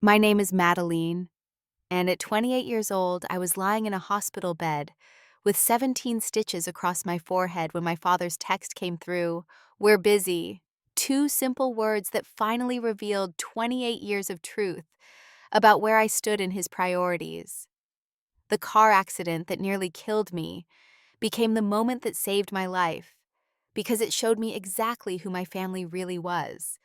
My name is Madeline, and at 28 years old, I was lying in a hospital bed with 17 stitches across my forehead when my father's text came through, "We're busy." Two simple words that finally revealed 28 years of truth about where I stood in his priorities. The car accident that nearly killed me became the moment that saved my life because it showed me exactly who my family really was.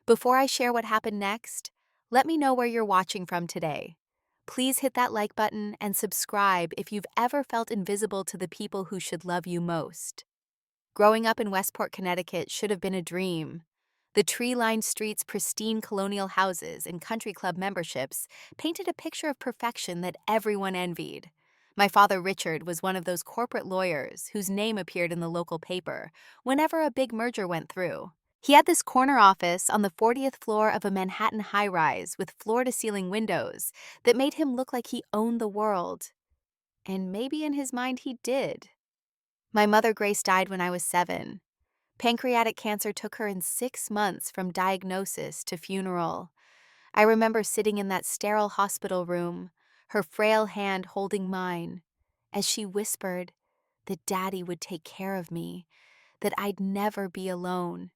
Before I share what happened next, let me know where you're watching from today. Please hit that like button and subscribe if you've ever felt invisible to the people who should love you most. Growing up in Westport, Connecticut should have been a dream. The tree-lined streets, pristine colonial houses, and country club memberships painted a picture of perfection that everyone envied. My father, Richard, was one of those corporate lawyers whose name appeared in the local paper whenever a big merger went through. He had this corner office on the 40th floor of a Manhattan high-rise with floor-to-ceiling windows that made him look like he owned the world. And maybe in his mind he did. My mother, Grace, died when I was 7. Pancreatic cancer took her in 6 months from diagnosis to funeral. I remember sitting in that sterile hospital room, her frail hand holding mine, as she whispered that Daddy would take care of me, that I'd never be alone.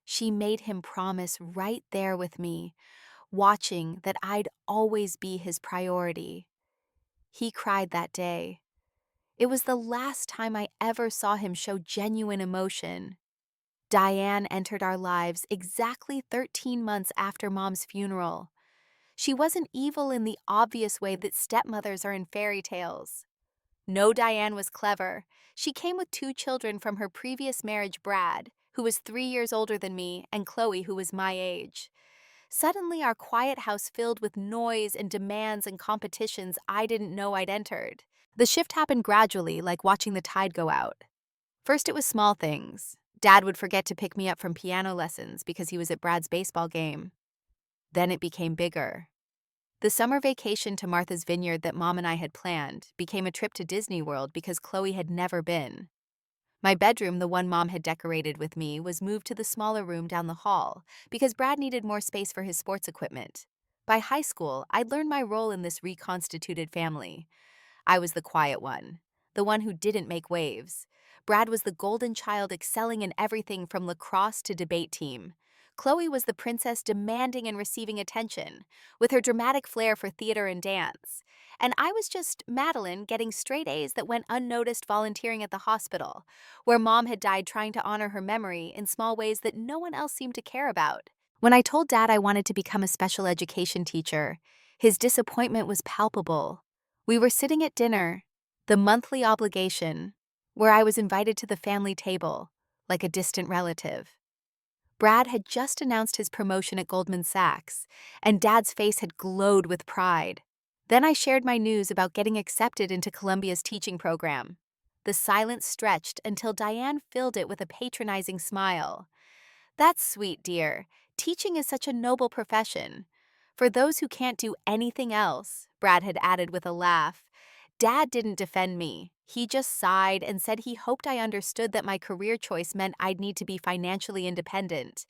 She made him promise right there with me, watching that I'd always be his priority. He cried that day. It was the last time I ever saw him show genuine emotion. Diane entered our lives exactly 13 months after Mom's funeral. She wasn't evil in the obvious way that stepmothers are in fairy tales. No, Diane was clever. She came with 2 children from her previous marriage, Brad, who was 3 years older than me, and Chloe, who was my age. Suddenly, our quiet house filled with noise and demands and competitions I didn't know I'd entered. The shift happened gradually, like watching the tide go out. First, it was small things. Dad would forget to pick me up from piano lessons because he was at Brad's baseball game. Then it became bigger. The summer vacation to Martha's Vineyard that Mom and I had planned became a trip to Disney World because Chloe had never been. My bedroom, the one Mom had decorated with me, was moved to the smaller room down the hall because Brad needed more space for his sports equipment. By high school, I'd learned my role in this reconstituted family. I was the quiet one, the one who didn't make waves. Brad was the golden child excelling in everything from lacrosse to debate team. Chloe was the princess demanding and receiving attention, with her dramatic flair for theater and dance. And I was just Madeline getting straight A's that went unnoticed volunteering at the hospital, where Mom had died trying to honor her memory in small ways that no one else seemed to care about. When I told Dad I wanted to become a special education teacher, his disappointment was palpable. We were sitting at dinner, the monthly obligation, where I was invited to the family table, like a distant relative. Brad had just announced his promotion at Goldman Sachs, and Dad's face had glowed with pride. Then I shared my news about getting accepted into Columbia's teaching program. The silence stretched until Diane filled it with a patronizing smile. "That's sweet, dear. Teaching is such a noble profession. For those who can't do anything else," Brad had added with a laugh. Dad didn't defend me. He just sighed and said he hoped I understood that my career choice meant I'd need to be financially independent.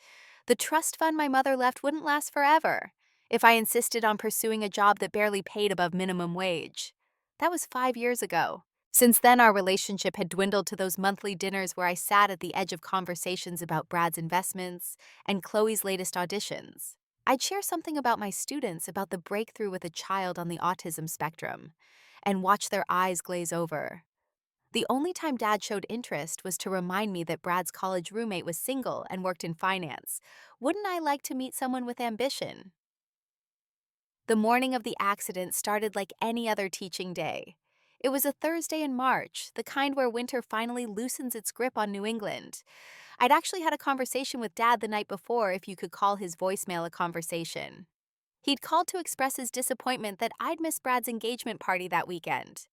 The trust fund my mother left wouldn't last forever if I insisted on pursuing a job that barely paid above minimum wage. That was 5 years ago. Since then, our relationship had dwindled to those monthly dinners where I sat at the edge of conversations about Brad's investments and Chloe's latest auditions. I'd share something about my students, about the breakthrough with a child on the autism spectrum, and watch their eyes glaze over. The only time Dad showed interest was to remind me that Brad's college roommate was single and worked in finance. Wouldn't I like to meet someone with ambition? The morning of the accident started like any other teaching day. It was a Thursday in March, the kind where winter finally loosens its grip on New England. I'd actually had a conversation with Dad the night before, if you could call his voicemail a conversation. He'd called to express his disappointment that I'd missed Brad's engagement party that weekend.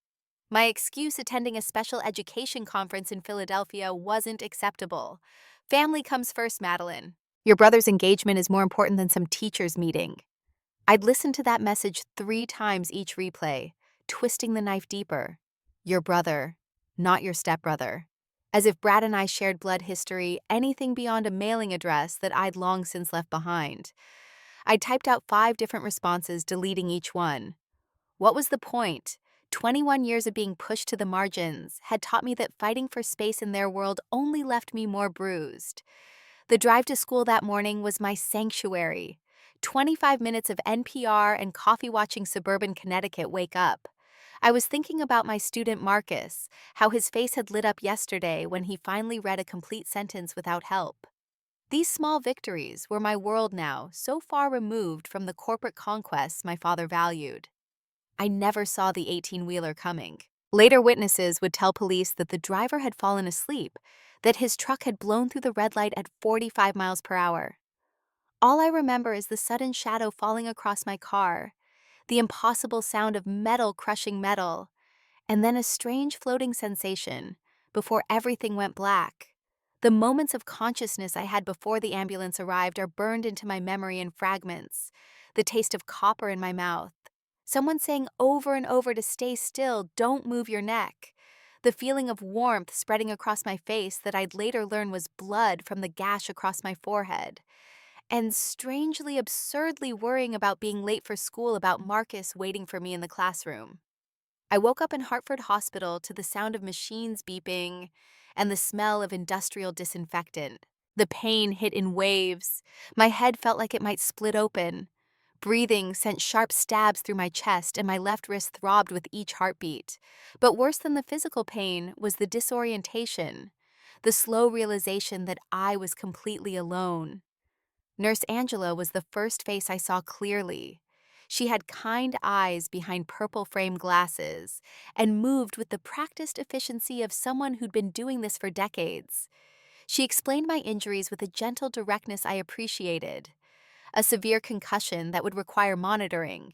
My excuse, attending a special education conference in Philadelphia, wasn't acceptable. "Family comes first, Madeline. Your brother's engagement is more important than some teacher's meeting." I'd listened to that message 3 times each replay, twisting the knife deeper. Your brother, not your stepbrother. As if Brad and I shared blood history, anything beyond a mailing address that I'd long since left behind. I typed out 5 different responses, deleting each one. What was the point? 21 years of being pushed to the margins had taught me that fighting for space in their world only left me more bruised. The drive to school that morning was my sanctuary. 25 minutes of NPR and coffee watching suburban Connecticut wake up. I was thinking about my student Marcus, how his face had lit up yesterday when he finally read a complete sentence without help. These small victories were my world now, so far removed from the corporate conquests my father valued. I never saw the 18-wheeler coming. Later witnesses would tell police that the driver had fallen asleep, that his truck had blown through the red light at 45 miles per hour. All I remember is the sudden shadow falling across my car, the impossible sound of metal crushing metal, and then a strange floating sensation before everything went black. The moments of consciousness I had before the ambulance arrived are burned into my memory in fragments. The taste of copper in my mouth. Someone saying over and over to stay still, don't move your neck. The feeling of warmth spreading across my face that I'd later learn was blood from the gash across my forehead. And strangely, absurdly worrying about being late for school, about Marcus waiting for me in the classroom. I woke up in Hartford Hospital to the sound of machines beeping and the smell of industrial disinfectant. The pain hit in waves. My head felt like it might split open. Breathing sent sharp stabs through my chest, and my left wrist throbbed with each heartbeat. But worse than the physical pain was the disorientation, the slow realization that I was completely alone. Nurse Angela was the first face I saw clearly. She had kind eyes behind purple frame glasses and moved with the practiced efficiency of someone who'd been doing this for decades. She explained my injuries with a gentle directness I appreciated. A severe concussion that would require monitoring,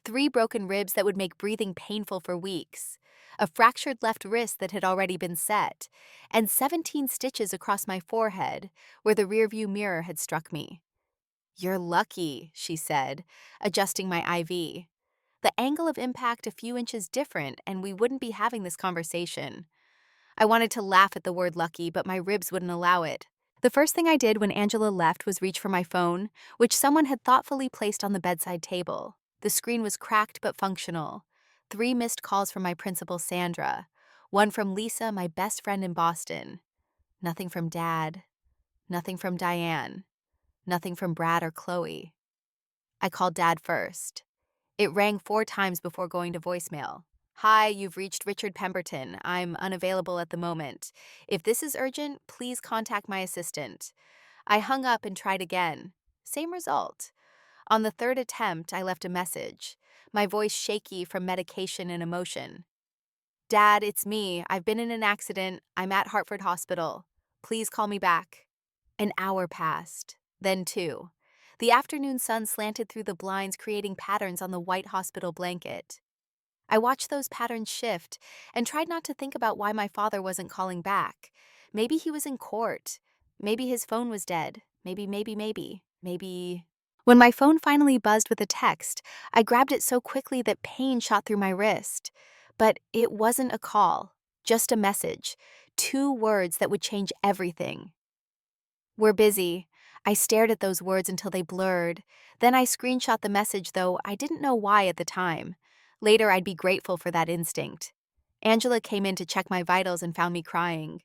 3 broken ribs that would make breathing painful for weeks, a fractured left wrist that had already been set, and 17 stitches across my forehead where the rearview mirror had struck me. "You're lucky," she said, adjusting my IV. The angle of impact a few inches different, and we wouldn't be having this conversation. I wanted to laugh at the word lucky, but my ribs wouldn't allow it. The first thing I did when Angela left was reach for my phone, which someone had thoughtfully placed on the bedside table. The screen was cracked but functional. 3 missed calls from my principal, Sandra. 1 from Lisa, my best friend in Boston. Nothing from Dad. Nothing from Diane. Nothing from Brad or Chloe. I called Dad first. It rang 4 times before going to voicemail. "Hi, you've reached Richard Pemberton. I'm unavailable at the moment. If this is urgent, please contact my assistant." I hung up and tried again. Same result. On the 3rd attempt, I left a message, my voice shaky from medication and emotion. "Dad, it's me. I've been in an accident. I'm at Hartford Hospital. Please call me back." An hour passed, then 2. The afternoon sun slanted through the blinds, creating patterns on the white hospital blanket. I watched those patterns shift and tried not to think about why my father wasn't calling back. Maybe he was in court. Maybe his phone was dead. Maybe. When my phone finally buzzed with a text, I grabbed it so quickly that pain shot through my wrist. But it wasn't a call, just a message. 2 words that would change everything. "We're busy." I stared at those words until they blurred. Then I screenshot the message, though I didn't know why at the time. Later, I'd be grateful for that instinct. Angela came in to check my vitals and found me crying.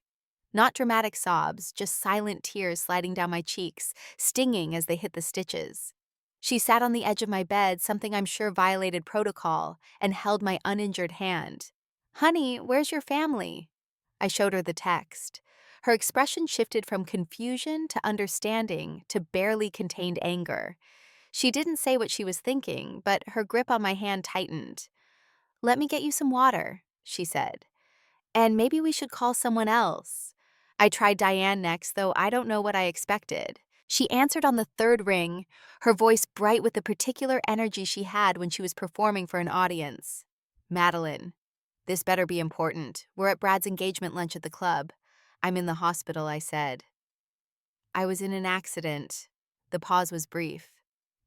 Not dramatic sobs, just silent tears sliding down my cheeks, stinging as they hit the stitches. She sat on the edge of my bed, something I'm sure violated protocol, and held my uninjured hand. "Honey, where's your family?" I showed her the text. Her expression shifted from confusion to understanding to barely contained anger. She didn't say what she was thinking, but her grip on my hand tightened. "Let me get you some water," she said. "And maybe we should call someone else." I tried Diane next, though I don't know what I expected. She answered on the 3rd ring, her voice bright with the particular energy she had when she was performing for an audience. "Madeline. This better be important. We're at Brad's engagement lunch at the club. I'm in the hospital," I said. "I was in an accident." The pause was brief.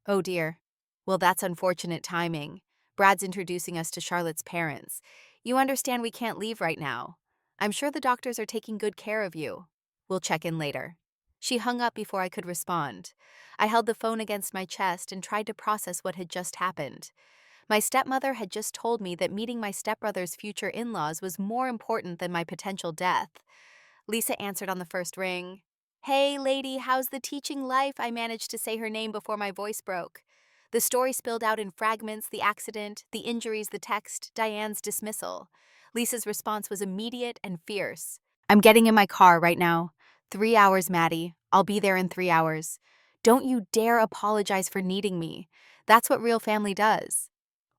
"Oh dear. Well, that's unfortunate timing. Brad's introducing us to Charlotte's parents. You understand we can't leave right now. I'm sure the doctors are taking good care of you. We'll check in later." She hung up before I could respond. I held the phone against my chest and tried to process what had just happened. My stepmother had just told me that meeting my stepbrother's future in-laws was more important than my potential death. Lisa answered on the first ring. "Hey, lady, how's the teaching life?" I managed to say her name before my voice broke. The story spilled out in fragments: the accident, the injuries, the text, Diane's dismissal. Lisa's response was immediate and fierce. "I'm getting in my car right now. 3 hours, Maddie. I'll be there in 3 hours. Don't you dare apologize for needing me. That's what real family does."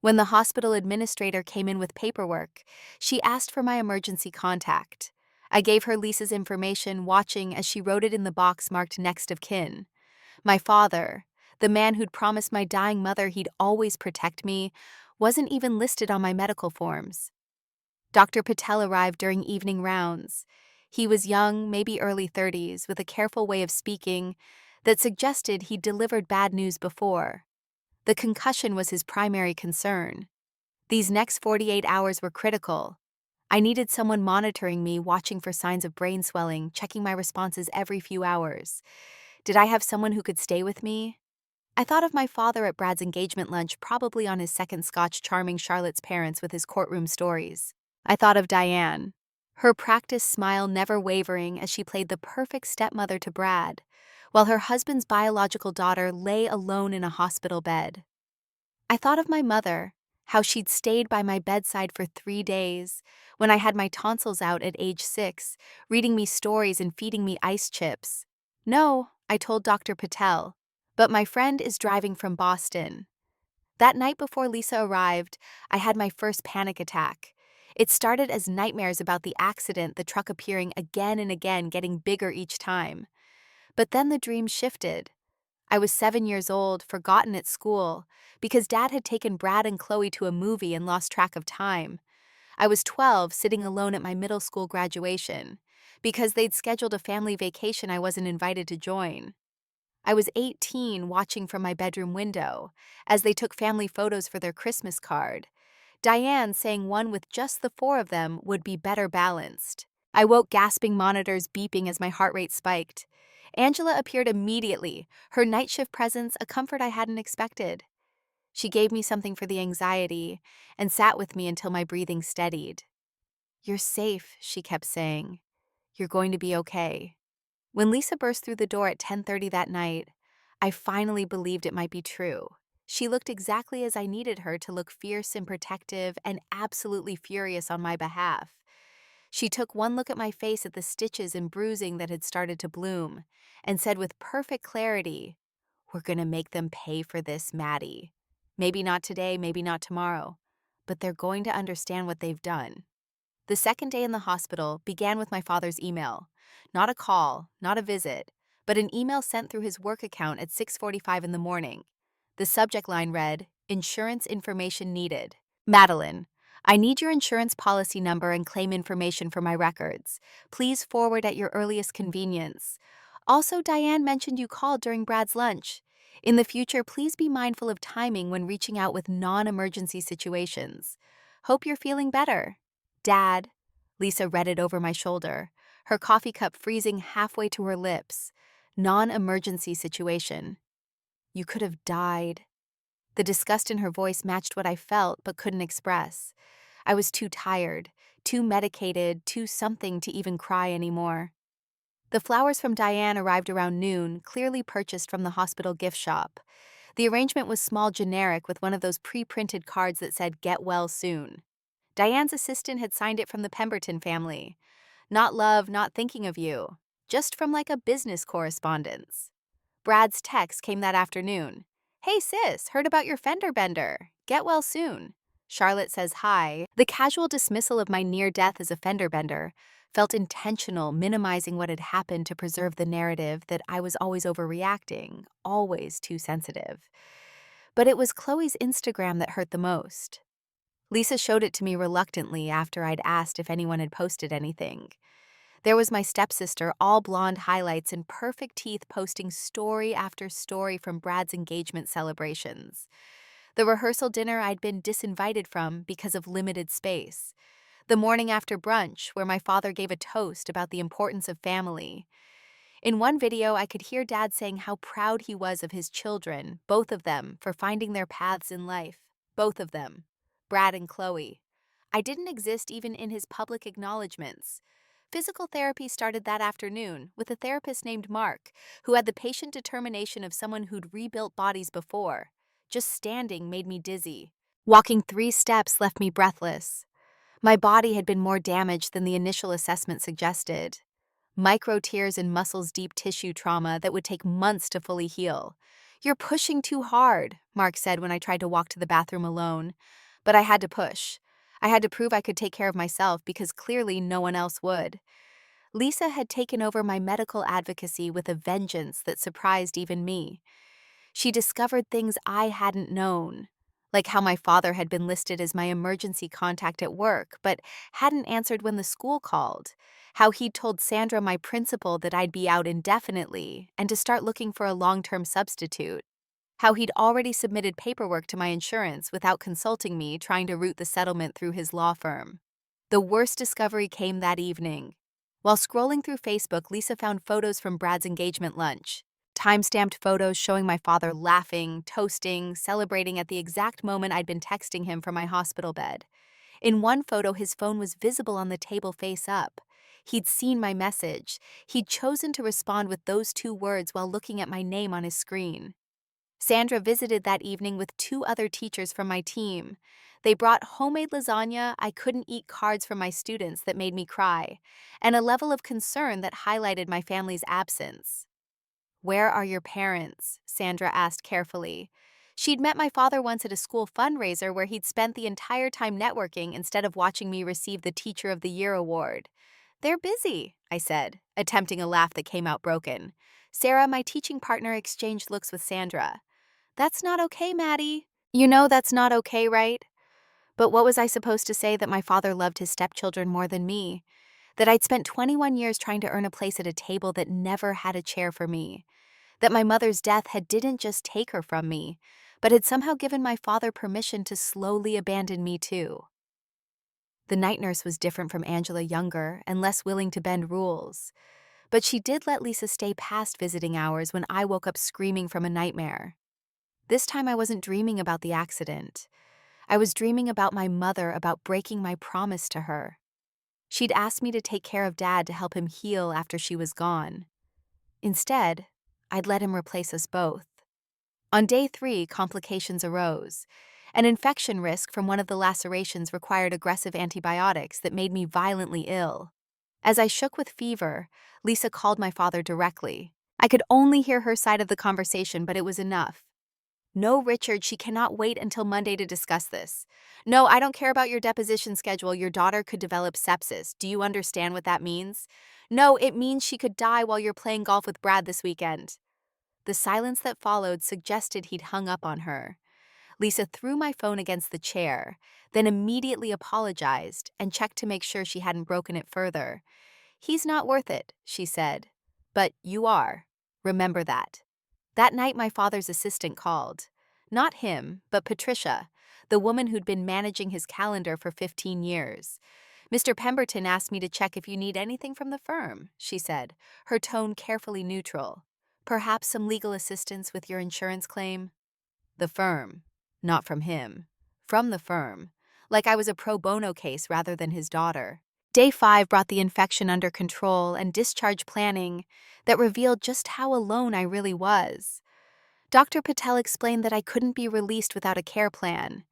When the hospital administrator came in with paperwork, she asked for my emergency contact. I gave her Lisa's information, watching as she wrote it in the box marked next of kin. My father, the man who'd promised my dying mother he'd always protect me, wasn't even listed on my medical forms. Dr. Patel arrived during evening rounds. He was young, maybe early 30s, with a careful way of speaking that suggested he'd delivered bad news before. The concussion was his primary concern. These next 48 hours were critical. I needed someone monitoring me, watching for signs of brain swelling, checking my responses every few hours. Did I have someone who could stay with me? I thought of my father at Brad's engagement lunch, probably on his second scotch, charming Charlotte's parents with his courtroom stories. I thought of Diane, her practiced smile never wavering as she played the perfect stepmother to Brad, while her husband's biological daughter lay alone in a hospital bed. I thought of my mother, how she'd stayed by my bedside for 3 days, when I had my tonsils out at age 6, reading me stories and feeding me ice chips. "No," I told Dr. Patel, "but my friend is driving from Boston." That night before Lisa arrived, I had my first panic attack. It started as nightmares about the accident, the truck appearing again and again, getting bigger each time. But then the dream shifted. I was 7 years old, forgotten at school, because Dad had taken Brad and Chloe to a movie and lost track of time. I was 12, sitting alone at my middle school graduation, because they'd scheduled a family vacation I wasn't invited to join. I was 18, watching from my bedroom window, as they took family photos for their Christmas card. Diane saying one with just the 4 of them would be better balanced. I woke, gasping, monitors beeping as my heart rate spiked. Angela appeared immediately, her night shift presence a comfort I hadn't expected. She gave me something for the anxiety and sat with me until my breathing steadied. "You're safe," she kept saying. "You're going to be okay." When Lisa burst through the door at 10:30 that night, I finally believed it might be true. She looked exactly as I needed her to look: fierce and protective, and absolutely furious on my behalf. She took one look at my face, at the stitches and bruising that had started to bloom, and said with perfect clarity, "We're gonna make them pay for this, Maddie. Maybe not today, maybe not tomorrow, but they're going to understand what they've done." The second day in the hospital began with my father's email. Not a call, not a visit, but an email sent through his work account at 6:45 in the morning. The subject line read, "Insurance information needed. Madeline, I need your insurance policy number and claim information for my records. Please forward at your earliest convenience. Also, Diane mentioned you called during Brad's lunch. In the future, please be mindful of timing when reaching out with non-emergency situations. Hope you're feeling better. Dad." Lisa read it over my shoulder, her coffee cup freezing halfway to her lips. "Non-emergency situation. You could have died." The disgust in her voice matched what I felt but couldn't express. I was too tired, too medicated, too something to even cry anymore. The flowers from Diane arrived around noon, clearly purchased from the hospital gift shop. The arrangement was small, generic, with one of those pre-printed cards that said, "Get well soon." Diane's assistant had signed it from the Pemberton family. "Not love, not thinking of you. Just from like a business correspondence." Brad's text came that afternoon. "Hey sis, heard about your fender bender. Get well soon. Charlotte says hi." The casual dismissal of my near death as a fender bender felt intentional, minimizing what had happened to preserve the narrative that I was always overreacting, always too sensitive. But it was Chloe's Instagram that hurt the most. Lisa showed it to me reluctantly after I'd asked if anyone had posted anything. There was my stepsister, all blonde highlights and perfect teeth, posting story after story from Brad's engagement celebrations. The rehearsal dinner I'd been disinvited from because of limited space. The morning after brunch, where my father gave a toast about the importance of family. In one video, I could hear Dad saying how proud he was of his children, both of them, for finding their paths in life. Both of them. Brad and Chloe. I didn't exist even in his public acknowledgments. Physical therapy started that afternoon with a therapist named Mark, who had the patient determination of someone who'd rebuilt bodies before. Just standing made me dizzy. Walking 3 steps left me breathless. My body had been more damaged than the initial assessment suggested. Micro tears and muscles deep tissue trauma that would take months to fully heal. "You're pushing too hard," Mark said when I tried to walk to the bathroom alone. But I had to push. I had to prove I could take care of myself because clearly no one else would. Lisa had taken over my medical advocacy with a vengeance that surprised even me. She discovered things I hadn't known, like how my father had been listed as my emergency contact at work, but hadn't answered when the school called, how he'd told Sandra, my principal, that I'd be out indefinitely and to start looking for a long-term substitute, how he'd already submitted paperwork to my insurance without consulting me, trying to route the settlement through his law firm. The worst discovery came that evening. While scrolling through Facebook, Lisa found photos from Brad's engagement lunch. Time-stamped photos showing my father laughing, toasting, celebrating at the exact moment I'd been texting him from my hospital bed. In one photo, his phone was visible on the table face up. He'd seen my message. He'd chosen to respond with those 2 words while looking at my name on his screen. Sandra visited that evening with 2 other teachers from my team. They brought homemade lasagna, I couldn't eat cards from my students that made me cry, and a level of concern that highlighted my family's absence. "Where are your parents?" Sandra asked carefully. She'd met my father once at a school fundraiser where he'd spent the entire time networking instead of watching me receive the Teacher of the Year award. "They're busy," I said, attempting a laugh that came out broken. Sarah, my teaching partner, exchanged looks with Sandra. "That's not okay, Maddie. You know that's not okay, right?" But what was I supposed to say? That my father loved his stepchildren more than me? That I'd spent 21 years trying to earn a place at a table that never had a chair for me? That my mother's death didn't just take her from me, but had somehow given my father permission to slowly abandon me too? The night nurse was different from Angela, younger and less willing to bend rules. But she did let Lisa stay past visiting hours when I woke up screaming from a nightmare. This time I wasn't dreaming about the accident. I was dreaming about my mother, about breaking my promise to her. She'd asked me to take care of Dad to help him heal after she was gone. Instead, I'd let him replace us both. On day 3, complications arose. An infection risk from one of the lacerations required aggressive antibiotics that made me violently ill. As I shook with fever, Lisa called my father directly. I could only hear her side of the conversation, but it was enough. "No, Richard, she cannot wait until Monday to discuss this. No, I don't care about your deposition schedule. Your daughter could develop sepsis. Do you understand what that means? No, it means she could die while you're playing golf with Brad this weekend." The silence that followed suggested he'd hung up on her. Lisa threw my phone against the chair, then immediately apologized and checked to make sure she hadn't broken it further. "He's not worth it," she said. "But you are. Remember that." That night, my father's assistant called. Not him, but Patricia, the woman who'd been managing his calendar for 15 years. "Mr. Pemberton asked me to check if you need anything from the firm," she said, her tone carefully neutral. "Perhaps some legal assistance with your insurance claim?" The firm. Not from him. From the firm. Like I was a pro bono case rather than his daughter. Day 5 brought the infection under control and discharge planning that revealed just how alone I really was. Dr. Patel explained that I couldn't be released without a care plan.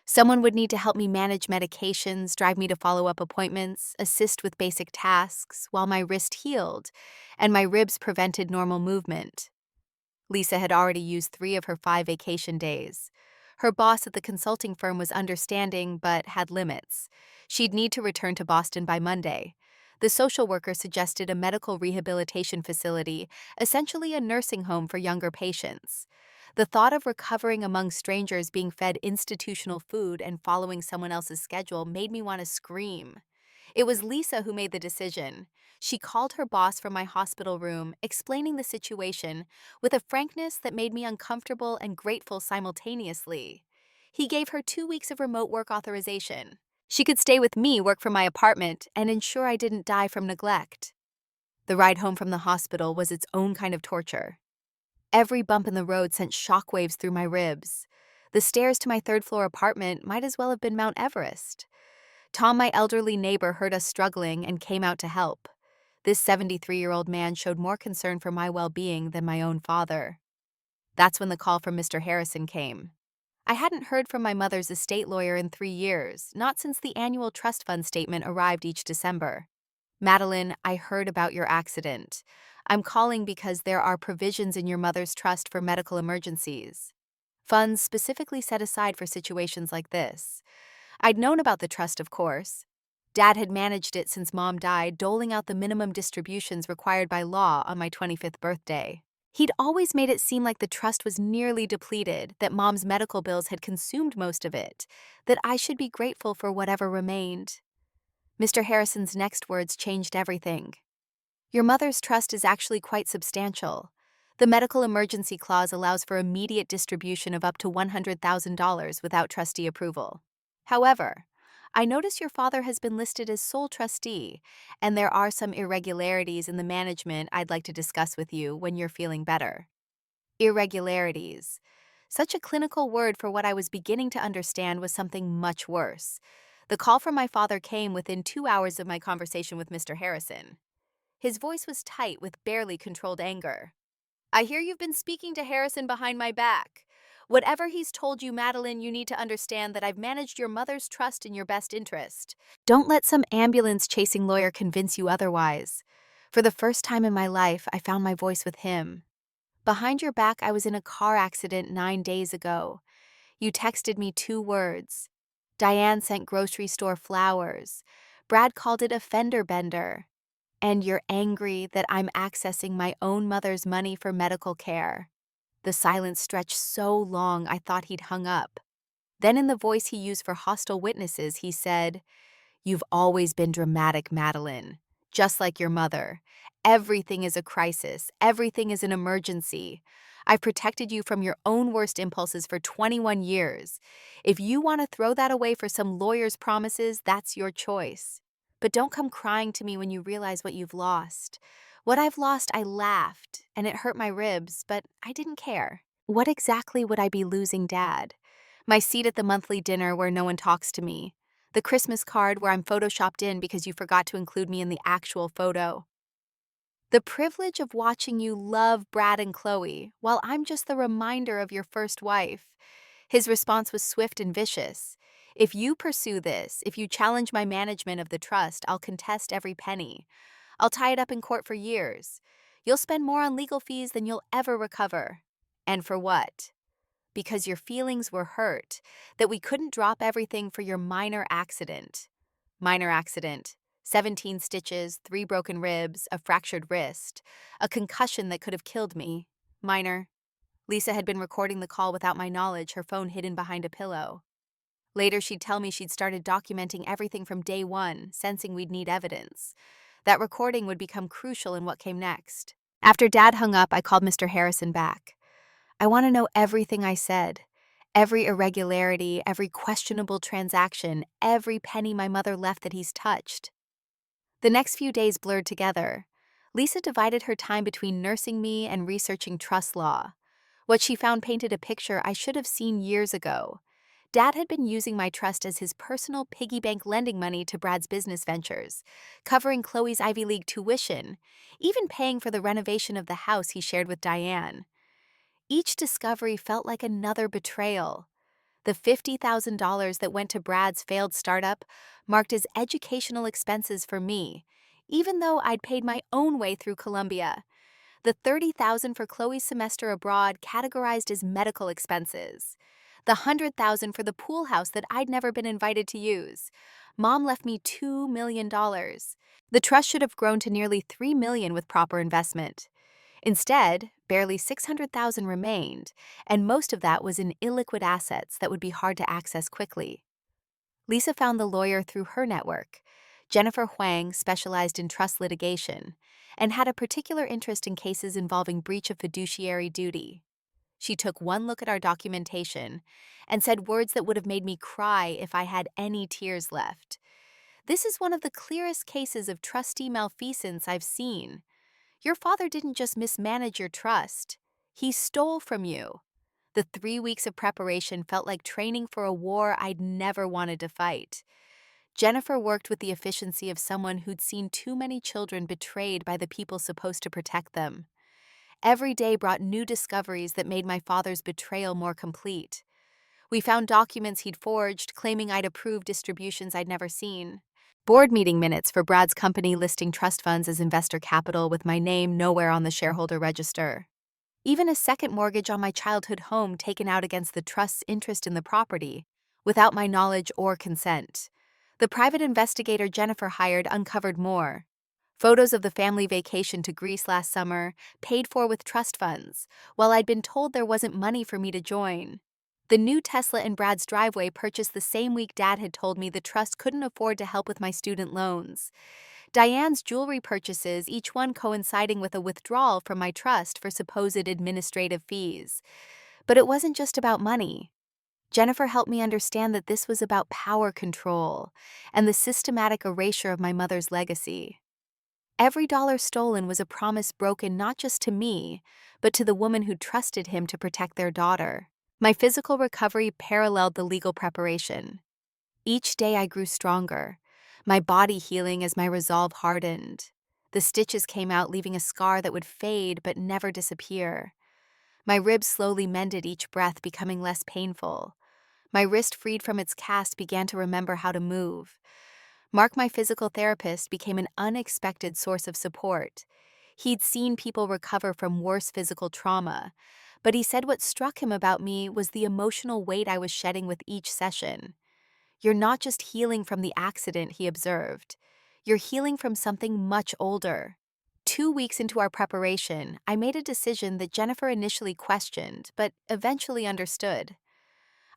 Someone would need to help me manage medications, drive me to follow-up appointments, assist with basic tasks while my wrist healed and my ribs prevented normal movement. Lisa had already used 3 of her 5 vacation days. Her boss at the consulting firm was understanding but had limits. She'd need to return to Boston by Monday. The social worker suggested a medical rehabilitation facility, essentially a nursing home for younger patients. The thought of recovering among strangers, being fed institutional food, and following someone else's schedule made me want to scream. It was Lisa who made the decision. She called her boss from my hospital room, explaining the situation with a frankness that made me uncomfortable and grateful simultaneously. He gave her 2 weeks of remote work authorization. She could stay with me, work from my apartment, and ensure I didn't die from neglect. The ride home from the hospital was its own kind of torture. Every bump in the road sent shockwaves through my ribs. The stairs to my third-floor apartment might as well have been Mount Everest. Tom, my elderly neighbor, heard us struggling and came out to help. This 73-year-old man showed more concern for my well-being than my own father. That's when the call from Mr. Harrison came. I hadn't heard from my mother's estate lawyer in 3 years, not since the annual trust fund statement arrived each December. Madeline, I heard about your accident. I'm calling because there are provisions in your mother's trust for medical emergencies. Funds specifically set aside for situations like this. I'd known about the trust, of course. Dad had managed it since Mom died, doling out the minimum distributions required by law on my 25th birthday. He'd always made it seem like the trust was nearly depleted, that Mom's medical bills had consumed most of it, that I should be grateful for whatever remained. Mr. Harrison's next words changed everything. Your mother's trust is actually quite substantial. The medical emergency clause allows for immediate distribution of up to $100,000 without trustee approval. However, I notice your father has been listed as sole trustee, and there are some irregularities in the management I'd like to discuss with you when you're feeling better. Irregularities. Such a clinical word for what I was beginning to understand was something much worse. The call from my father came within 2 hours of my conversation with Mr. Harrison. His voice was tight with barely controlled anger. I hear you've been speaking to Harrison behind my back. Whatever he's told you, Madeline, you need to understand that I've managed your mother's trust in your best interest. Don't let some ambulance-chasing lawyer convince you otherwise. For the first time in my life, I found my voice with him. Behind your back, I was in a car accident 9 days ago. You texted me 2 words. Diane sent grocery store flowers. Brad called it a fender bender. And you're angry that I'm accessing my own mother's money for medical care. The silence stretched so long I thought he'd hung up. Then in the voice he used for hostile witnesses, he said, "You've always been dramatic, Madeline. Just like your mother. Everything is a crisis. Everything is an emergency. I've protected you from your own worst impulses for 21 years. If you want to throw that away for some lawyer's promises, that's your choice. But don't come crying to me when you realize what you've lost. What I've lost, I laughed, and it hurt my ribs, but I didn't care. What exactly would I be losing, Dad? My seat at the monthly dinner where no one talks to me. The Christmas card where I'm photoshopped in because you forgot to include me in the actual photo. The privilege of watching you love Brad and Chloe, while I'm just the reminder of your first wife." His response was swift and vicious. "If you pursue this, if you challenge my management of the trust, I'll contest every penny. I'll tie it up in court for years. You'll spend more on legal fees than you'll ever recover. And for what? Because your feelings were hurt, that we couldn't drop everything for your minor accident." Minor accident. 17 stitches, 3 broken ribs, a fractured wrist, a concussion that could have killed me. Minor. Lisa had been recording the call without my knowledge, her phone hidden behind a pillow. Later, she'd tell me she'd started documenting everything from day one, sensing we'd need evidence. That recording would become crucial in what came next. After Dad hung up, I called Mr. Harrison back. "I want to know everything I said. Every irregularity, every questionable transaction, every penny my mother left that he's touched." The next few days blurred together. Lisa divided her time between nursing me and researching trust law. What she found painted a picture I should have seen years ago. Dad had been using my trust as his personal piggy bank, lending money to Brad's business ventures, covering Chloe's Ivy League tuition, even paying for the renovation of the house he shared with Diane. Each discovery felt like another betrayal. The $50,000 that went to Brad's failed startup marked as educational expenses for me, even though I'd paid my own way through Columbia. The $30,000 for Chloe's semester abroad categorized as medical expenses. The $100,000 for the pool house that I'd never been invited to use. Mom left me $2 million. The trust should have grown to nearly $3 million with proper investment. Instead, barely $600,000 remained, and most of that was in illiquid assets that would be hard to access quickly. Lisa found the lawyer through her network. Jennifer Huang specialized in trust litigation and had a particular interest in cases involving breach of fiduciary duty. She took one look at our documentation and said words that would have made me cry if I had any tears left. "This is one of the clearest cases of trustee malfeasance I've seen. Your father didn't just mismanage your trust, he stole from you. The 3 weeks of preparation felt like training for a war I'd never wanted to fight. Jennifer worked with the efficiency of someone who'd seen too many children betrayed by the people supposed to protect them. Every day brought new discoveries that made my father's betrayal more complete. We found documents he'd forged, claiming I'd approved distributions I'd never seen. Board meeting minutes for Brad's company listing trust funds as investor capital with my name nowhere on the shareholder register. Even a second mortgage on my childhood home taken out against the trust's interest in the property, without my knowledge or consent. The private investigator Jennifer hired uncovered more. Photos of the family vacation to Greece last summer, paid for with trust funds, while I'd been told there wasn't money for me to join. The new Tesla in Brad's driveway purchased the same week Dad had told me the trust couldn't afford to help with my student loans. Diane's jewelry purchases, each one coinciding with a withdrawal from my trust for supposed administrative fees. But it wasn't just about money. Jennifer helped me understand that this was about power control and the systematic erasure of my mother's legacy. Every dollar stolen was a promise broken not just to me, but to the woman who trusted him to protect their daughter. My physical recovery paralleled the legal preparation. Each day I grew stronger, my body healing as my resolve hardened. The stitches came out, leaving a scar that would fade but never disappear. My ribs slowly mended each breath, becoming less painful. My wrist, freed from its cast, began to remember how to move. Mark, my physical therapist, became an unexpected source of support. He'd seen people recover from worse physical trauma, but he said what struck him about me was the emotional weight I was shedding with each session. You're not just healing from the accident, he observed. You're healing from something much older. 2 weeks into our preparation, I made a decision that Jennifer initially questioned, but eventually understood.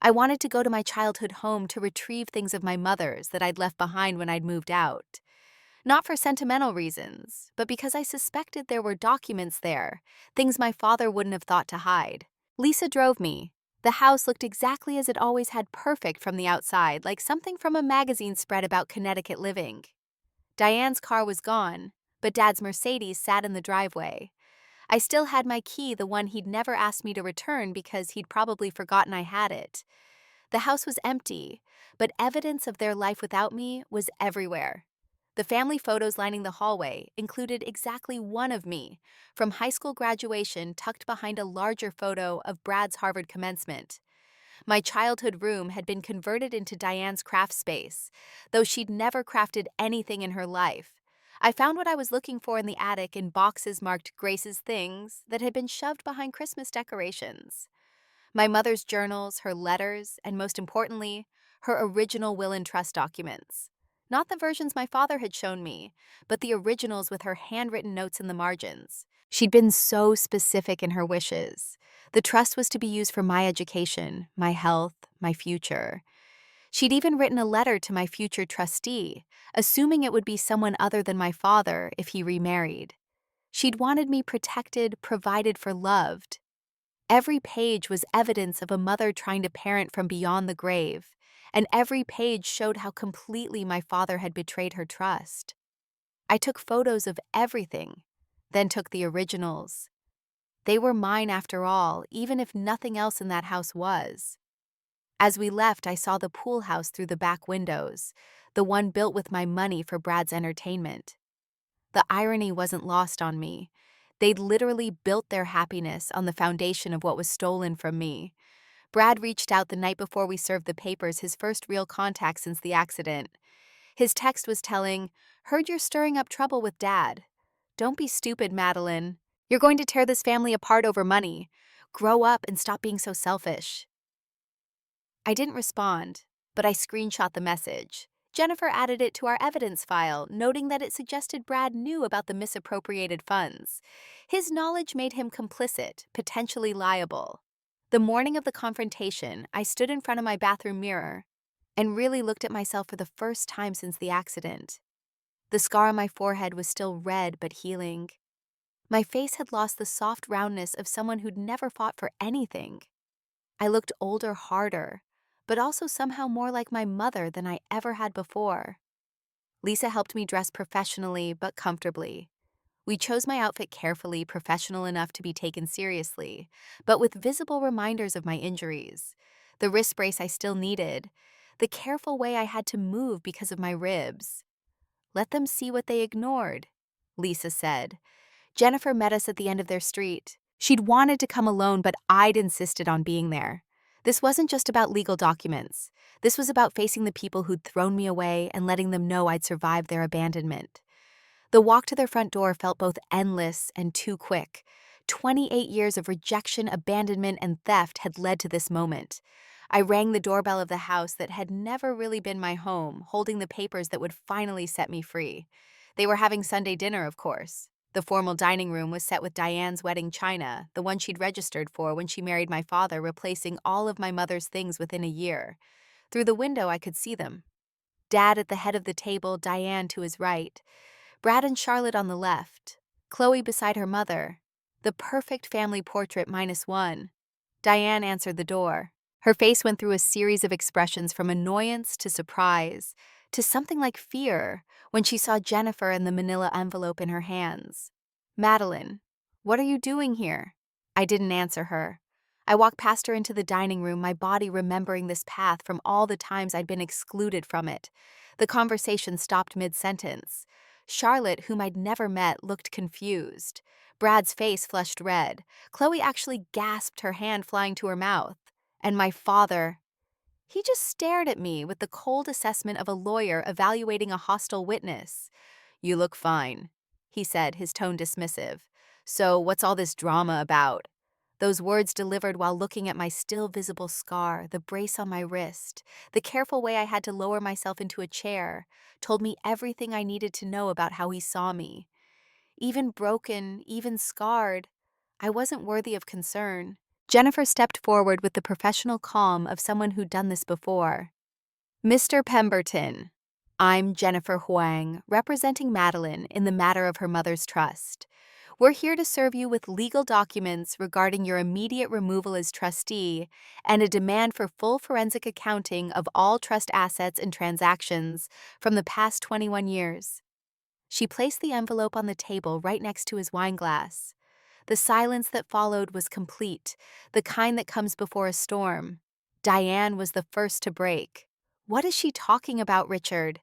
I wanted to go to my childhood home to retrieve things of my mother's that I'd left behind when I'd moved out. Not for sentimental reasons, but because I suspected there were documents there, things my father wouldn't have thought to hide. Lisa drove me. The house looked exactly as it always had, perfect from the outside, like something from a magazine spread about Connecticut living. Diane's car was gone, but Dad's Mercedes sat in the driveway. I still had my key, the one he'd never asked me to return because he'd probably forgotten I had it. The house was empty, but evidence of their life without me was everywhere. The family photos lining the hallway included exactly one of me, from high school graduation, tucked behind a larger photo of Brad's Harvard commencement. My childhood room had been converted into Diane's craft space, though she'd never crafted anything in her life. I found what I was looking for in the attic in boxes marked Grace's things that had been shoved behind Christmas decorations. My mother's journals, her letters, and most importantly, her original will and trust documents. Not the versions my father had shown me, but the originals with her handwritten notes in the margins. She'd been so specific in her wishes. The trust was to be used for my education, my health, my future. She'd even written a letter to my future trustee, assuming it would be someone other than my father if he remarried. She'd wanted me protected, provided for, loved. Every page was evidence of a mother trying to parent from beyond the grave, and every page showed how completely my father had betrayed her trust. I took photos of everything, then took the originals. They were mine after all, even if nothing else in that house was. As we left, I saw the pool house through the back windows, the one built with my money for Brad's entertainment. The irony wasn't lost on me. They'd literally built their happiness on the foundation of what was stolen from me. Brad reached out the night before we served the papers, his first real contact since the accident. His text was telling, "Heard you're stirring up trouble with Dad. Don't be stupid, Madeline. You're going to tear this family apart over money. Grow up and stop being so selfish." I didn't respond, but I screenshot the message. Jennifer added it to our evidence file, noting that it suggested Brad knew about the misappropriated funds. His knowledge made him complicit, potentially liable. The morning of the confrontation, I stood in front of my bathroom mirror and really looked at myself for the first time since the accident. The scar on my forehead was still red but healing. My face had lost the soft roundness of someone who'd never fought for anything. I looked older, harder, but also somehow more like my mother than I ever had before. Lisa helped me dress professionally but comfortably. We chose my outfit carefully, professional enough to be taken seriously, but with visible reminders of my injuries. The wrist brace I still needed, the careful way I had to move because of my ribs. Let them see what they ignored, Lisa said. Jennifer met us at the end of their street. She'd wanted to come alone, but I'd insisted on being there. This wasn't just about legal documents. This was about facing the people who'd thrown me away and letting them know I'd survived their abandonment. The walk to their front door felt both endless and too quick. 28 years of rejection, abandonment, and theft had led to this moment. I rang the doorbell of the house that had never really been my home, holding the papers that would finally set me free. They were having Sunday dinner, of course. The formal dining room was set with Diane's wedding china, the one she'd registered for when she married my father, replacing all of my mother's things within a year. Through the window, I could see them. Dad at the head of the table, Diane to his right. Brad and Charlotte on the left, Chloe beside her mother. The perfect family portrait -1. Diane answered the door. Her face went through a series of expressions from annoyance to surprise to something like fear when she saw Jennifer and the manila envelope in her hands. Madeline, what are you doing here? I didn't answer her. I walked past her into the dining room, my body remembering this path from all the times I'd been excluded from it. The conversation stopped mid-sentence. Charlotte, whom I'd never met, looked confused. Brad's face flushed red. Chloe actually gasped, her hand flying to her mouth. And my father, he just stared at me with the cold assessment of a lawyer evaluating a hostile witness. "You look fine," he said, his tone dismissive. "So what's all this drama about?" Those words delivered while looking at my still visible scar, the brace on my wrist, the careful way I had to lower myself into a chair, told me everything I needed to know about how he saw me. Even broken, even scarred, I wasn't worthy of concern. Jennifer stepped forward with the professional calm of someone who'd done this before. "Mr. Pemberton, I'm Jennifer Huang, representing Madeline in the matter of her mother's trust. We're here to serve you with legal documents regarding your immediate removal as trustee and a demand for full forensic accounting of all trust assets and transactions from the past 21 years. She placed the envelope on the table right next to his wine glass. The silence that followed was complete, the kind that comes before a storm. Diane was the first to break. "What is she talking about, Richard?"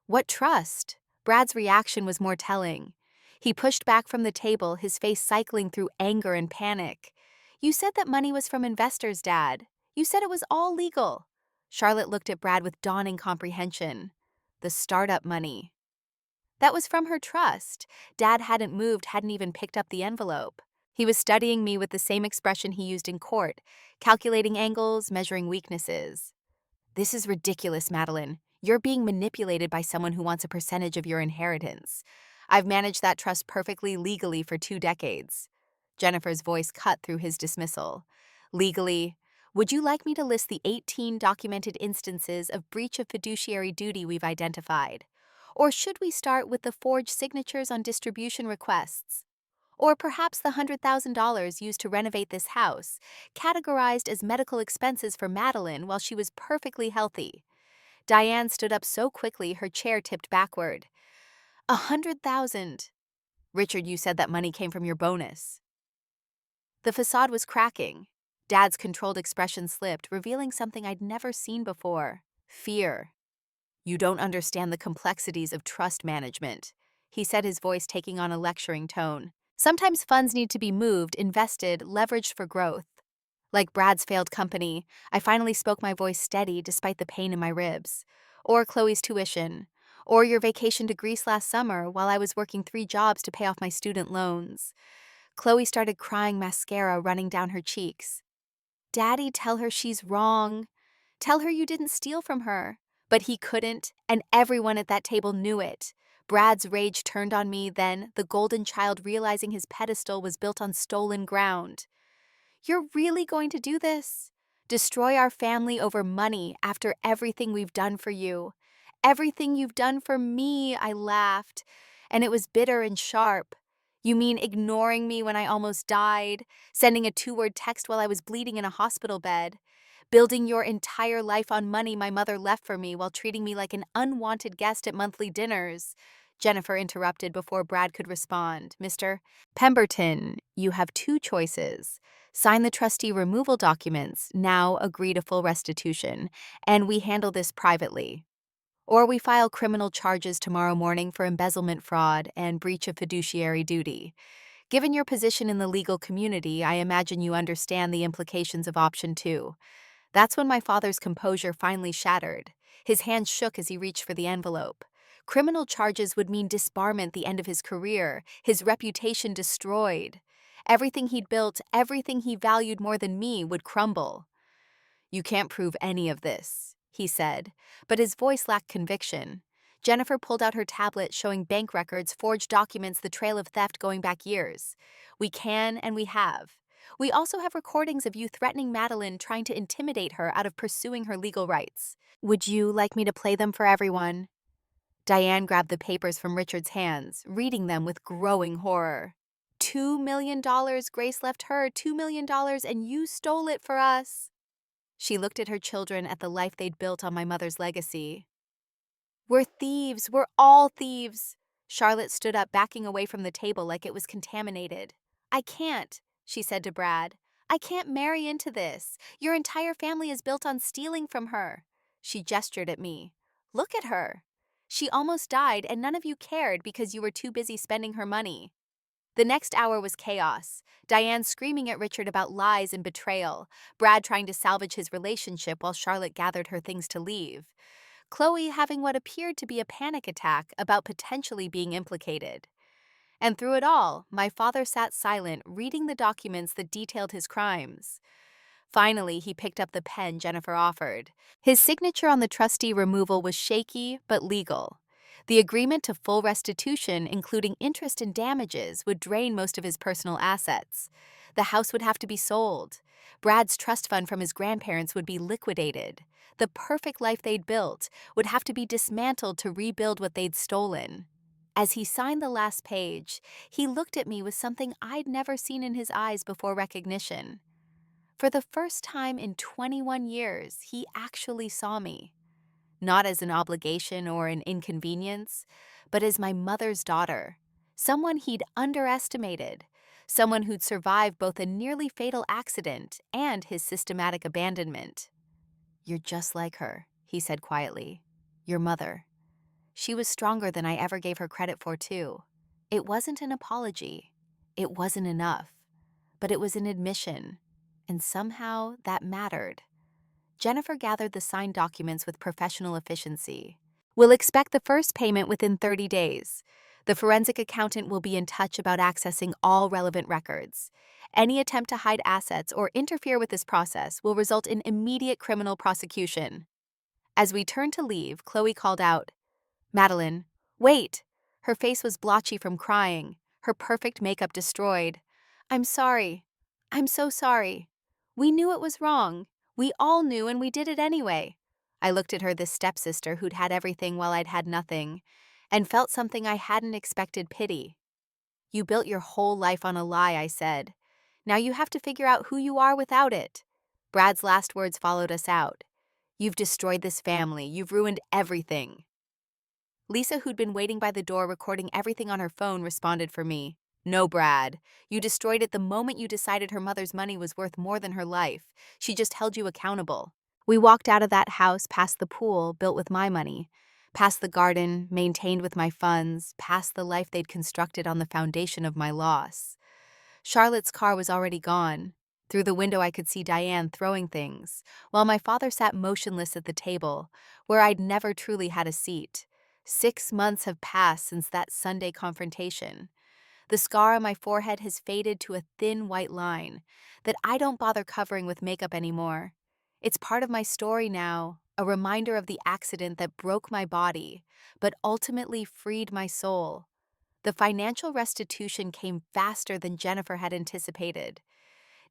"What trust?" Brad's reaction was more telling. He pushed back from the table, his face cycling through anger and panic. "You said that money was from investors, Dad. You said it was all legal." Charlotte looked at Brad with dawning comprehension. "The startup money." That was from her trust. Dad hadn't moved, hadn't even picked up the envelope. He was studying me with the same expression he used in court, calculating angles, measuring weaknesses. "This is ridiculous, Madeline. You're being manipulated by someone who wants a percentage of your inheritance. I've managed that trust perfectly legally for 2 decades. Jennifer's voice cut through his dismissal. "Legally, would you like me to list the 18 documented instances of breach of fiduciary duty we've identified? Or should we start with the forged signatures on distribution requests? Or perhaps the $100,000 used to renovate this house, categorized as medical expenses for Madeline while she was perfectly healthy?" Diane stood up so quickly her chair tipped backward. "100,000. Richard, you said that money came from your bonus." The facade was cracking. Dad's controlled expression slipped, revealing something I'd never seen before: fear. "You don't understand the complexities of trust management," he said, his voice taking on a lecturing tone. "Sometimes funds need to be moved, invested, leveraged for growth. Like Brad's failed company, I finally spoke, my voice steady despite the pain in my ribs. Or Chloe's tuition. Or your vacation to Greece last summer while I was working 3 jobs to pay off my student loans." Chloe started crying, mascara running down her cheeks. "Daddy, tell her she's wrong. Tell her you didn't steal from her." But he couldn't, and everyone at that table knew it. Brad's rage turned on me then, the golden child realizing his pedestal was built on stolen ground. "You're really going to do this? Destroy our family over money after everything we've done for you? Everything you've done for me," I laughed, and it was bitter and sharp. "You mean ignoring me when I almost died, sending a 2-word text while I was bleeding in a hospital bed, building your entire life on money my mother left for me while treating me like an unwanted guest at monthly dinners, Jennifer interrupted before Brad could respond. Mr. Pemberton, you have two choices. Sign the trustee removal documents, now agree to full restitution, and we handle this privately. Or we file criminal charges tomorrow morning for embezzlement fraud and breach of fiduciary duty. Given your position in the legal community, I imagine you understand the implications of option two. That's when my father's composure finally shattered. His hand shook as he reached for the envelope. Criminal charges would mean disbarment, the end of his career, his reputation destroyed. Everything he'd built, everything he valued more than me, would crumble. You can't prove any of this, he said, but his voice lacked conviction. Jennifer pulled out her tablet showing bank records, forged documents, the trail of theft going back years. We can and we have. We also have recordings of you threatening Madeline, trying to intimidate her out of pursuing her legal rights. Would you like me to play them for everyone? Diane grabbed the papers from Richard's hands, reading them with growing horror. $2 million Grace left her, $2 million, and you stole it for us. She looked at her children, at the life they'd built on my mother's legacy. We're thieves. We're all thieves. Charlotte stood up, backing away from the table like it was contaminated. I can't, she said to Brad. I can't marry into this. Your entire family is built on stealing from her. She gestured at me. Look at her. She almost died, and none of you cared because you were too busy spending her money. The next hour was chaos. Diane screaming at Richard about lies and betrayal, Brad trying to salvage his relationship while Charlotte gathered her things to leave, Chloe having what appeared to be a panic attack about potentially being implicated. And through it all, my father sat silent, reading the documents that detailed his crimes. Finally, he picked up the pen Jennifer offered. His signature on the trustee removal was shaky but legal. The agreement to full restitution, including interest and damages, would drain most of his personal assets. The house would have to be sold. Brad's trust fund from his grandparents would be liquidated. The perfect life they'd built would have to be dismantled to rebuild what they'd stolen. As he signed the last page, he looked at me with something I'd never seen in his eyes before: recognition. For the first time in 21 years, he actually saw me. Not as an obligation or an inconvenience, but as my mother's daughter, someone he'd underestimated, someone who'd survived both a nearly fatal accident and his systematic abandonment. You're just like her, he said quietly. Your mother. She was stronger than I ever gave her credit for, too. It wasn't an apology. It wasn't enough. But it was an admission. And somehow that mattered. Jennifer gathered the signed documents with professional efficiency. We'll expect the first payment within 30 days. The forensic accountant will be in touch about accessing all relevant records. Any attempt to hide assets or interfere with this process will result in immediate criminal prosecution. As we turned to leave, Chloe called out, Madeline, wait! Her face was blotchy from crying, her perfect makeup destroyed. I'm sorry. I'm so sorry. We knew it was wrong. We all knew, and we did it anyway. I looked at her, this stepsister who'd had everything while I'd had nothing, and felt something I hadn't expected: pity. You built your whole life on a lie, I said. Now you have to figure out who you are without it. Brad's last words followed us out. You've destroyed this family. You've ruined everything. Lisa, who'd been waiting by the door recording everything on her phone, responded for me. No, Brad. You destroyed it the moment you decided her mother's money was worth more than her life. She just held you accountable. We walked out of that house, past the pool, built with my money, past the garden, maintained with my funds, past the life they'd constructed on the foundation of my loss. Charlotte's car was already gone. Through the window I could see Diane throwing things, while my father sat motionless at the table, where I'd never truly had a seat. 6 months have passed since that Sunday confrontation. The scar on my forehead has faded to a thin white line that I don't bother covering with makeup anymore. It's part of my story now, a reminder of the accident that broke my body, but ultimately freed my soul. The financial restitution came faster than Jennifer had anticipated.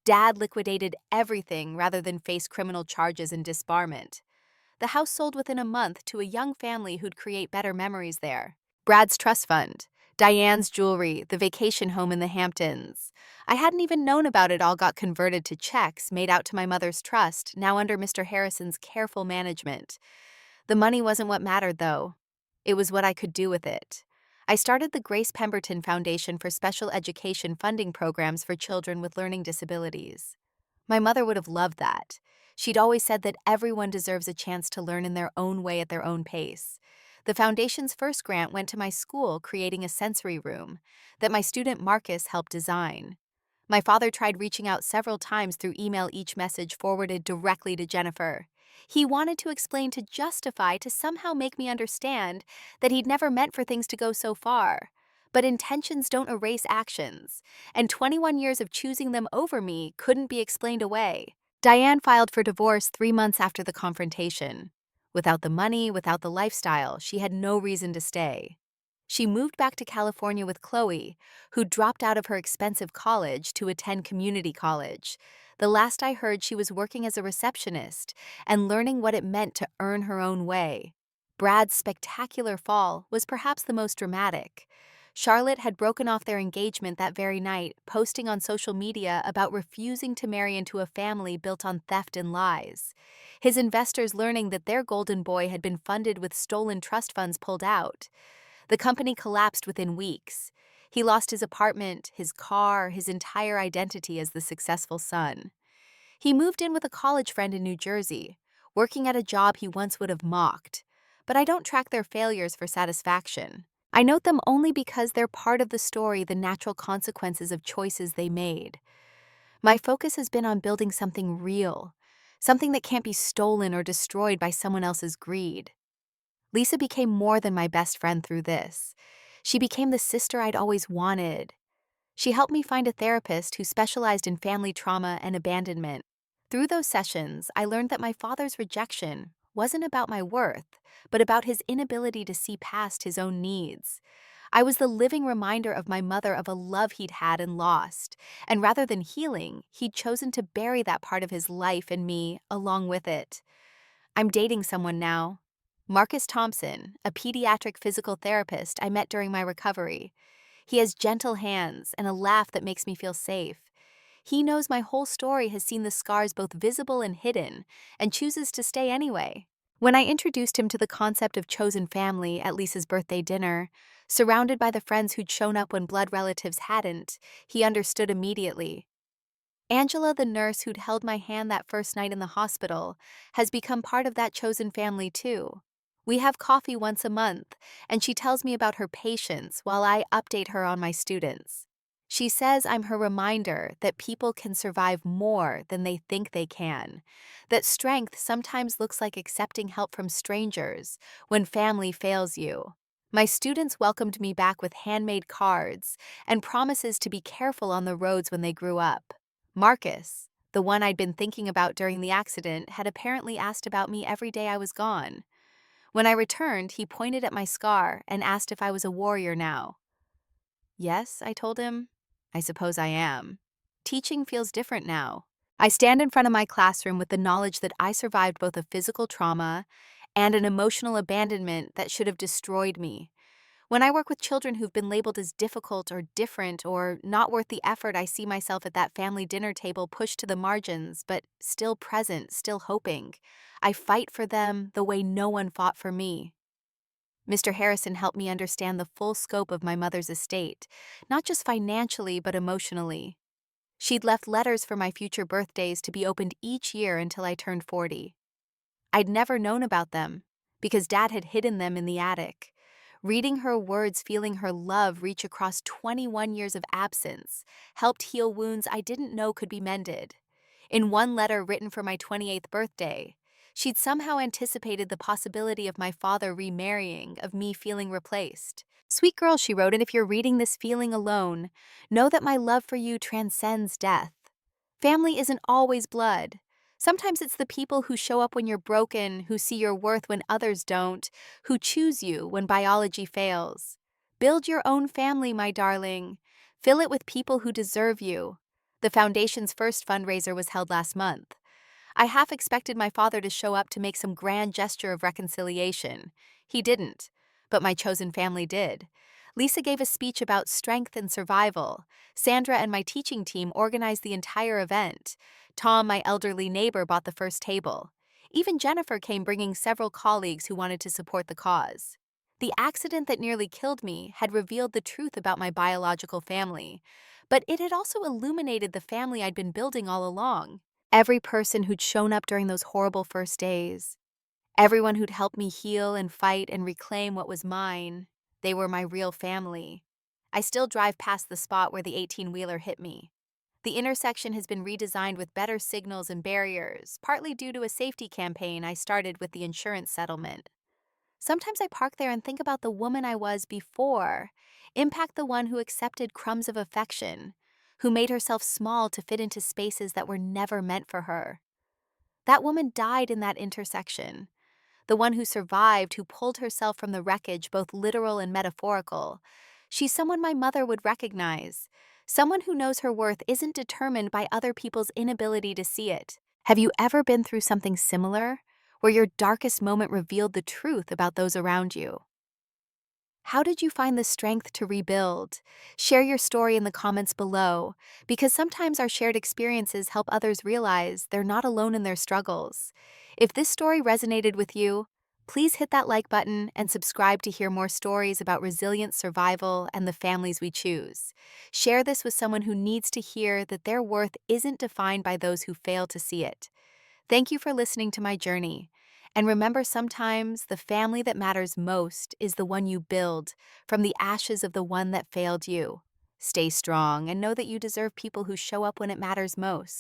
Dad liquidated everything rather than face criminal charges and disbarment. The house sold within a month to a young family who'd create better memories there. Brad's trust fund, Diane's jewelry, the vacation home in the Hamptons. I hadn't even known about it all got converted to checks made out to my mother's trust, now under Mr. Harrison's careful management. The money wasn't what mattered, though. It was what I could do with it. I started the Grace Pemberton Foundation for special education funding programs for children with learning disabilities. My mother would have loved that. She'd always said that everyone deserves a chance to learn in their own way at their own pace. The foundation's first grant went to my school creating a sensory room that my student Marcus helped design. My father tried reaching out several times through email, each message forwarded directly to Jennifer. He wanted to explain, to justify, to somehow make me understand that he'd never meant for things to go so far. But intentions don't erase actions, and 21 years of choosing them over me couldn't be explained away. Diane filed for divorce 3 months after the confrontation. Without the money, without the lifestyle, she had no reason to stay. She moved back to California with Chloe, who dropped out of her expensive college to attend community college. The last I heard, she was working as a receptionist and learning what it meant to earn her own way. Brad's spectacular fall was perhaps the most dramatic. Charlotte had broken off their engagement that very night, posting on social media about refusing to marry into a family built on theft and lies. His investors, learning that their golden boy had been funded with stolen trust funds, pulled out. The company collapsed within weeks. He lost his apartment, his car, his entire identity as the successful son. He moved in with a college friend in New Jersey, working at a job he once would have mocked. But I don't track their failures for satisfaction. I note them only because they're part of the story, the natural consequences of choices they made. My focus has been on building something real, something that can't be stolen or destroyed by someone else's greed. Lisa became more than my best friend through this. She became the sister I'd always wanted. She helped me find a therapist who specialized in family trauma and abandonment. Through those sessions, I learned that my father's rejection wasn't about my worth, but about his inability to see past his own needs. I was the living reminder of my mother of a love he'd had and lost, and rather than healing, he'd chosen to bury that part of his life and me along with it. I'm dating someone now. Marcus Thompson, a pediatric physical therapist I met during my recovery. He has gentle hands and a laugh that makes me feel safe. He knows my whole story, has seen the scars both visible and hidden, and chooses to stay anyway. When I introduced him to the concept of chosen family at Lisa's birthday dinner, surrounded by the friends who'd shown up when blood relatives hadn't, he understood immediately. Angela, the nurse who'd held my hand that first night in the hospital, has become part of that chosen family too. We have coffee once a month, and she tells me about her patients while I update her on my students. She says I'm her reminder that people can survive more than they think they can, that strength sometimes looks like accepting help from strangers when family fails you. My students welcomed me back with handmade cards and promises to be careful on the roads when they grew up. Marcus, the one I'd been thinking about during the accident, had apparently asked about me every day I was gone. When I returned, he pointed at my scar and asked if I was a warrior now. Yes, I told him. I suppose I am. Teaching feels different now. I stand in front of my classroom with the knowledge that I survived both a physical trauma and an emotional abandonment that should have destroyed me. When I work with children who've been labeled as difficult or different or not worth the effort, I see myself at that family dinner table, pushed to the margins, but still present, still hoping. I fight for them the way no one fought for me. Mr. Harrison helped me understand the full scope of my mother's estate, not just financially but emotionally. She'd left letters for my future birthdays to be opened each year until I turned 40. I'd never known about them because Dad had hidden them in the attic. Reading her words, feeling her love reach across 21 years of absence, helped heal wounds I didn't know could be mended. In one letter written for my 28th birthday, she'd somehow anticipated the possibility of my father remarrying, of me feeling replaced. "Sweet girl," she wrote, "and if you're reading this feeling alone, know that my love for you transcends death. Family isn't always blood. Sometimes it's the people who show up when you're broken, who see your worth when others don't, who choose you when biology fails. Build your own family, my darling. Fill it with people who deserve you." The foundation's first fundraiser was held last month. I half expected my father to show up to make some grand gesture of reconciliation. He didn't, but my chosen family did. Lisa gave a speech about strength and survival. Sandra and my teaching team organized the entire event. Tom, my elderly neighbor, bought the first table. Even Jennifer came, bringing several colleagues who wanted to support the cause. The accident that nearly killed me had revealed the truth about my biological family, but it had also illuminated the family I'd been building all along. Every person who'd shown up during those horrible first days, everyone who'd helped me heal and fight and reclaim what was mine, they were my real family. I still drive past the spot where the 18-wheeler hit me. The intersection has been redesigned with better signals and barriers, partly due to a safety campaign I started with the insurance settlement. Sometimes I park there and think about the woman I was before, impact the one who accepted crumbs of affection, who made herself small to fit into spaces that were never meant for her. That woman died in that intersection. The one who survived, who pulled herself from the wreckage, both literal and metaphorical. She's someone my mother would recognize, someone who knows her worth isn't determined by other people's inability to see it. Have you ever been through something similar, where your darkest moment revealed the truth about those around you? How did you find the strength to rebuild? Share your story in the comments below, because sometimes our shared experiences help others realize they're not alone in their struggles. If this story resonated with you, please hit that like button and subscribe to hear more stories about resilient survival and the families we choose. Share this with someone who needs to hear that their worth isn't defined by those who fail to see it. Thank you for listening to my journey. And remember, sometimes the family that matters most is the one you build from the ashes of the one that failed you. Stay strong and know that you deserve people who show up when it matters most.